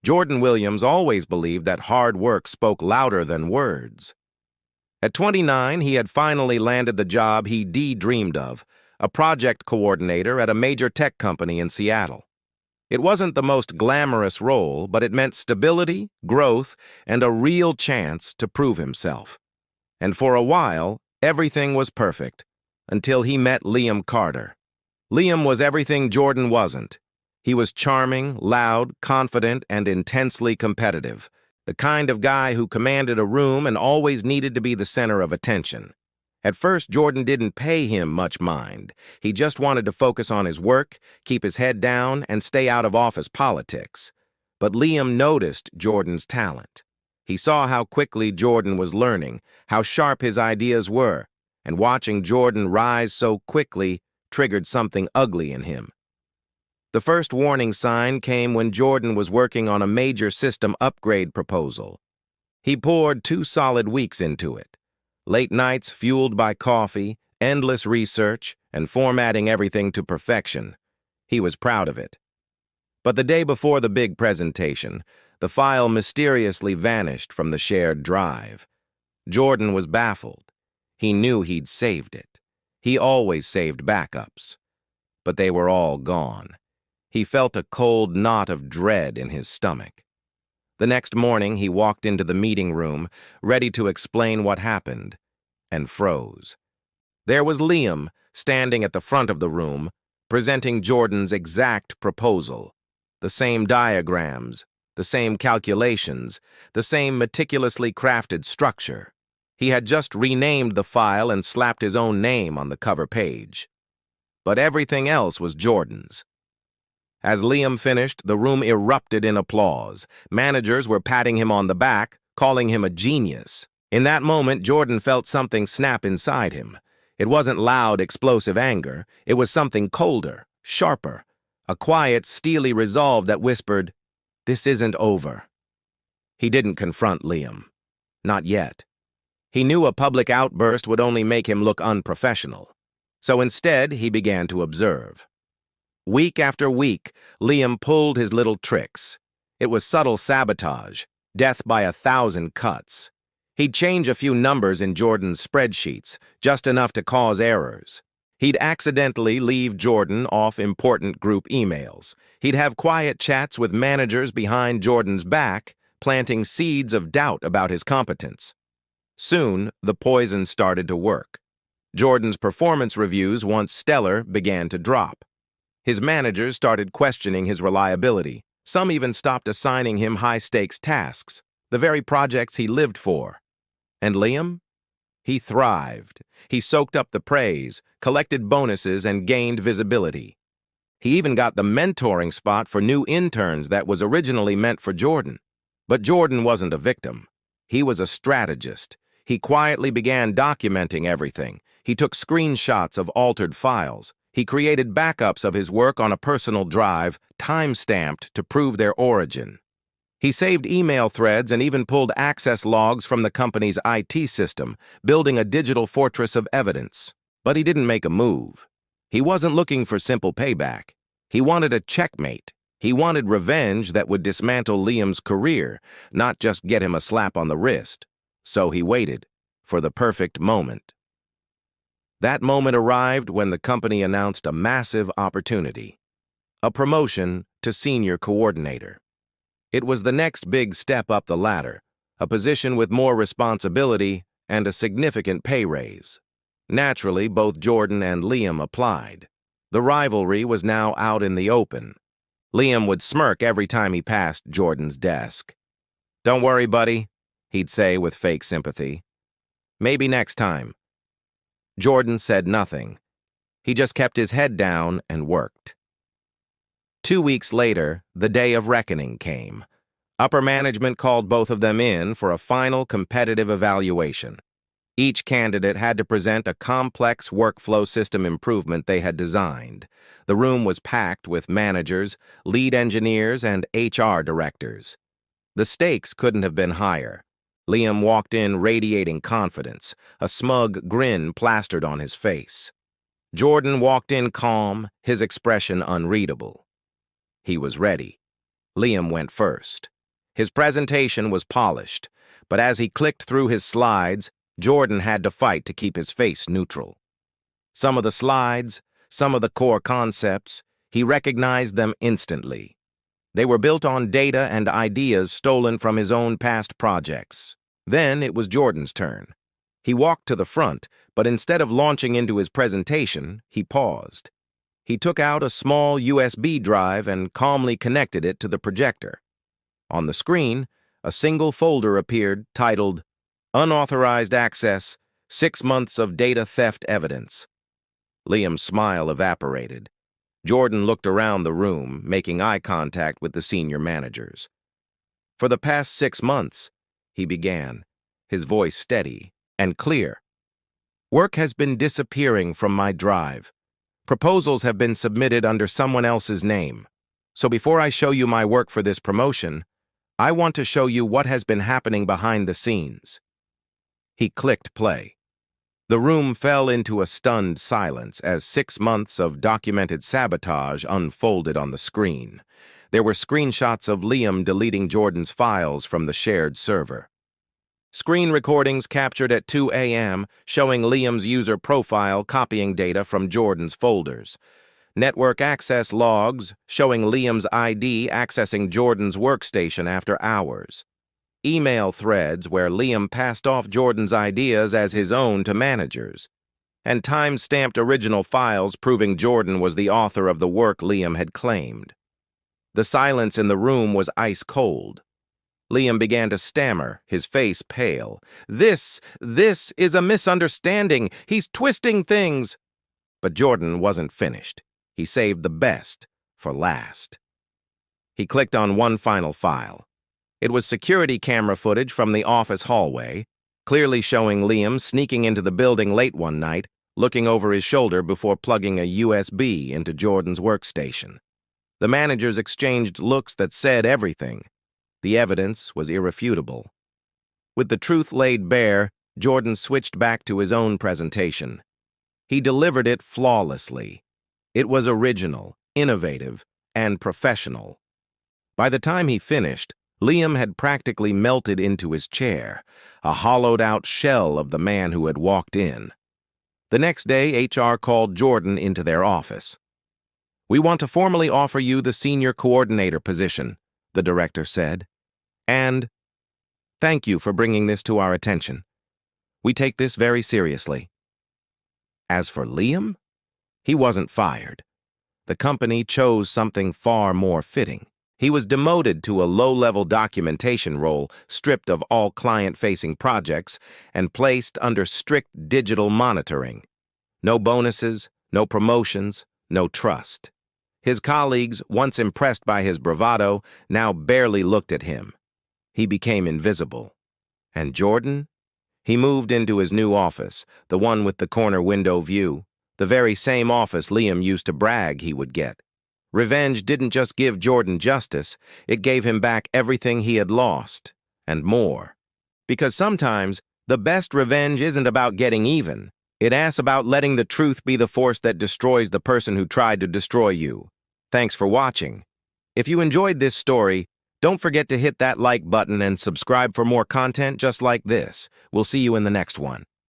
Jordan Williams always believed that hard work spoke louder than words. At 29, he had finally landed the job he dreamed of, a project coordinator at a major tech company in Seattle. It wasn't the most glamorous role, but it meant stability, growth, and a real chance to prove himself. And for a while, everything was perfect, until he met Liam Carter. Liam was everything Jordan wasn't. He was charming, loud, confident, and intensely competitive, the kind of guy who commanded a room and always needed to be the center of attention. At first, Jordan didn't pay him much mind. He just wanted to focus on his work, keep his head down, and stay out of office politics. But Liam noticed Jordan's talent. He saw how quickly Jordan was learning, how sharp his ideas were, and watching Jordan rise so quickly triggered something ugly in him. The first warning sign came when Jordan was working on a major system upgrade proposal. He poured 2 solid weeks into it. Late nights fueled by coffee, endless research, and formatting everything to perfection. He was proud of it. But the day before the big presentation, the file mysteriously vanished from the shared drive. Jordan was baffled. He knew he'd saved it. He always saved backups. But they were all gone. He felt a cold knot of dread in his stomach. The next morning, he walked into the meeting room, ready to explain what happened, and froze. There was Liam, standing at the front of the room, presenting Jordan's exact proposal. The same diagrams, the same calculations, the same meticulously crafted structure. He had just renamed the file and slapped his own name on the cover page. But everything else was Jordan's. As Liam finished, the room erupted in applause. Managers were patting him on the back, calling him a genius. In that moment, Jordan felt something snap inside him. It wasn't loud, explosive anger. It was something colder, sharper, a quiet, steely resolve that whispered, "This isn't over." He didn't confront Liam. Not yet. He knew a public outburst would only make him look unprofessional. So instead, he began to observe. Week after week, Liam pulled his little tricks. It was subtle sabotage, death by 1,000 cuts. He'd change a few numbers in Jordan's spreadsheets, just enough to cause errors. He'd accidentally leave Jordan off important group emails. He'd have quiet chats with managers behind Jordan's back, planting seeds of doubt about his competence. Soon, the poison started to work. Jordan's performance reviews, once stellar, began to drop. His managers started questioning his reliability. Some even stopped assigning him high-stakes tasks, the very projects he lived for. And Liam? He thrived. He soaked up the praise, collected bonuses, and gained visibility. He even got the mentoring spot for new interns that was originally meant for Jordan. But Jordan wasn't a victim. He was a strategist. He quietly began documenting everything. He took screenshots of altered files. He created backups of his work on a personal drive, time-stamped to prove their origin. He saved email threads and even pulled access logs from the company's IT system, building a digital fortress of evidence. But he didn't make a move. He wasn't looking for simple payback. He wanted a checkmate. He wanted revenge that would dismantle Liam's career, not just get him a slap on the wrist. So he waited for the perfect moment. That moment arrived when the company announced a massive opportunity, a promotion to senior coordinator. It was the next big step up the ladder, a position with more responsibility and a significant pay raise. Naturally, both Jordan and Liam applied. The rivalry was now out in the open. Liam would smirk every time he passed Jordan's desk. "Don't worry, buddy," he'd say with fake sympathy. "Maybe next time." Jordan said nothing. He just kept his head down and worked. 2 weeks later, the day of reckoning came. Upper management called both of them in for a final competitive evaluation. Each candidate had to present a complex workflow system improvement they had designed. The room was packed with managers, lead engineers, and HR directors. The stakes couldn't have been higher. Liam walked in radiating confidence, a smug grin plastered on his face. Jordan walked in calm, his expression unreadable. He was ready. Liam went first. His presentation was polished, but as he clicked through his slides, Jordan had to fight to keep his face neutral. Some of the slides, some of the core concepts, he recognized them instantly. They were built on data and ideas stolen from his own past projects. Then it was Jordan's turn. He walked to the front, but instead of launching into his presentation, he paused. He took out a small USB drive and calmly connected it to the projector. On the screen, a single folder appeared titled, "Unauthorized Access, 6 Months of Data Theft Evidence." Liam's smile evaporated. Jordan looked around the room, making eye contact with the senior managers. "For the past 6 months," he began, his voice steady and clear, "work has been disappearing from my drive. Proposals have been submitted under someone else's name. So before I show you my work for this promotion, I want to show you what has been happening behind the scenes." He clicked play. The room fell into a stunned silence as 6 months of documented sabotage unfolded on the screen. There were screenshots of Liam deleting Jordan's files from the shared server. Screen recordings captured at 2 a.m. showing Liam's user profile copying data from Jordan's folders. Network access logs showing Liam's ID accessing Jordan's workstation after hours. Email threads where Liam passed off Jordan's ideas as his own to managers. And time-stamped original files proving Jordan was the author of the work Liam had claimed. The silence in the room was ice cold. Liam began to stammer, his face pale. This is a misunderstanding. He's twisting things." But Jordan wasn't finished. He saved the best for last. He clicked on one final file. It was security camera footage from the office hallway, clearly showing Liam sneaking into the building late one night, looking over his shoulder before plugging a USB into Jordan's workstation. The managers exchanged looks that said everything. The evidence was irrefutable. With the truth laid bare, Jordan switched back to his own presentation. He delivered it flawlessly. It was original, innovative, and professional. By the time he finished, Liam had practically melted into his chair, a hollowed-out shell of the man who had walked in. The next day, HR called Jordan into their office. "We want to formally offer you the senior coordinator position," the director said. "And thank you for bringing this to our attention. We take this very seriously." As for Liam, he wasn't fired. The company chose something far more fitting. He was demoted to a low-level documentation role, stripped of all client-facing projects, and placed under strict digital monitoring. No bonuses, no promotions, no trust. His colleagues, once impressed by his bravado, now barely looked at him. He became invisible. And Jordan? He moved into his new office, the one with the corner window view, the very same office Liam used to brag he would get. Revenge didn't just give Jordan justice, it gave him back everything he had lost, and more. Because sometimes, the best revenge isn't about getting even. It asks about letting the truth be the force that destroys the person who tried to destroy you. Thanks for watching. If you enjoyed this story, don't forget to hit that like button and subscribe for more content just like this. We'll see you in the next one.